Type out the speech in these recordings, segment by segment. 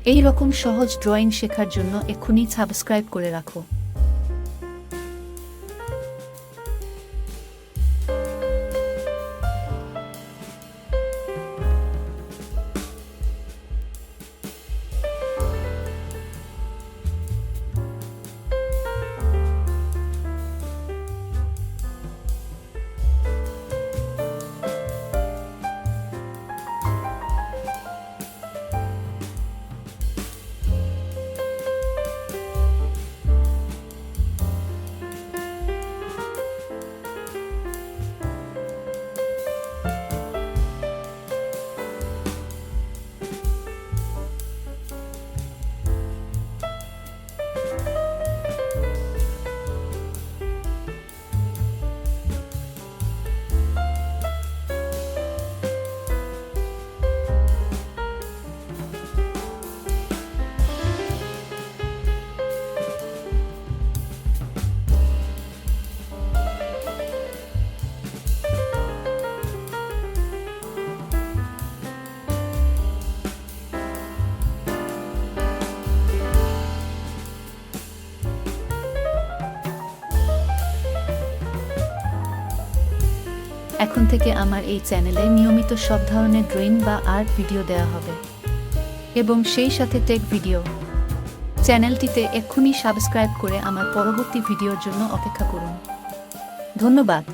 এই রকম সহজ ড্রয়িং শেখার জন্য এক্ষুনি সাবস্ক্রাইব করে রাখো। এখন থেকে আমার এই চ্যানেলে নিয়মিত সব ধরনের ড্রয়িং বা আর্ট ভিডিও দেওয়া হবে এবং সেই সাথে টেক ভিডিও। চ্যানেলটিতে এক্ষুনি সাবস্ক্রাইব করে আমার পরবর্তী ভিডিওর জন্য অপেক্ষা করুন। ধন্যবাদ।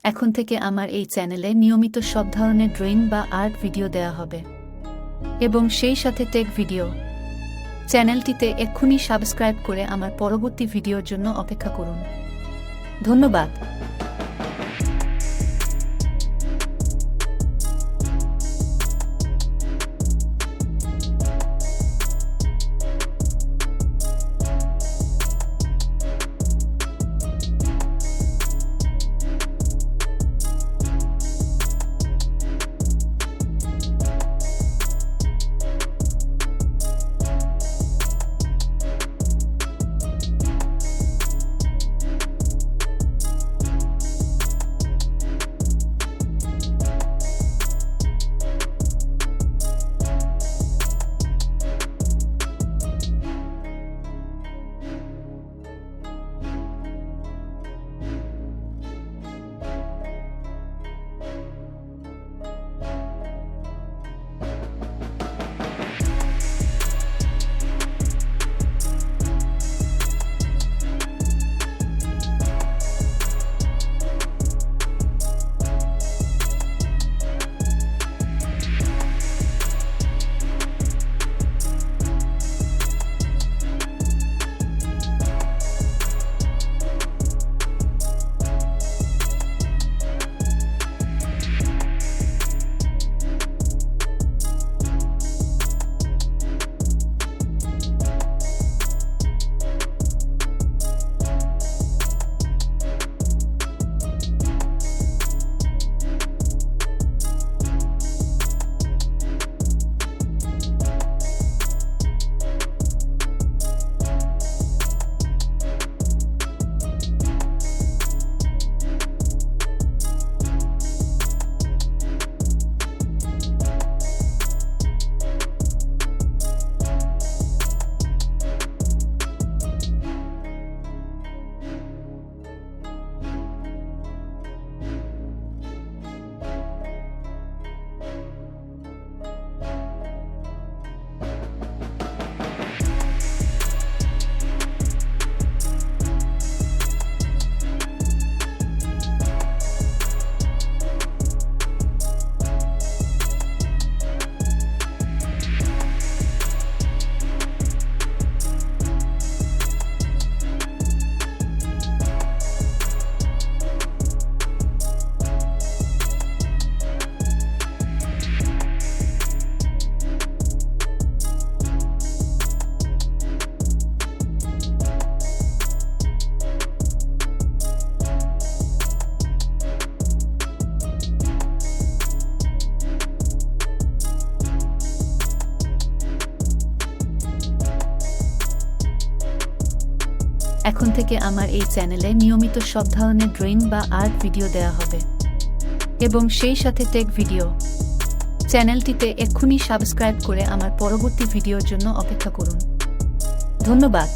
এখন থেকে আমার এই চ্যানেলে নিয়মিত সব ধরনের ড্রয়িং বা আর্ট ভিডিও দেওয়া হবে এবং সেই সাথে টেক ভিডিও। চ্যানেলটিতে এক্ষুনি সাবস্ক্রাইব করে আমার পরবর্তী ভিডিওর জন্য অপেক্ষা করুন। ধন্যবাদ। এখন থেকে আমার এই চ্যানেলে নিয়মিত সব ধরনের ড্রয়িং বা আর্ট ভিডিও দেওয়া হবে এবং সেই সাথে টেক ভিডিও। চ্যানেলটিতে এক্ষুনি সাবস্ক্রাইব করে আমার পরবর্তী ভিডিওর জন্য অপেক্ষা করুন। ধন্যবাদ।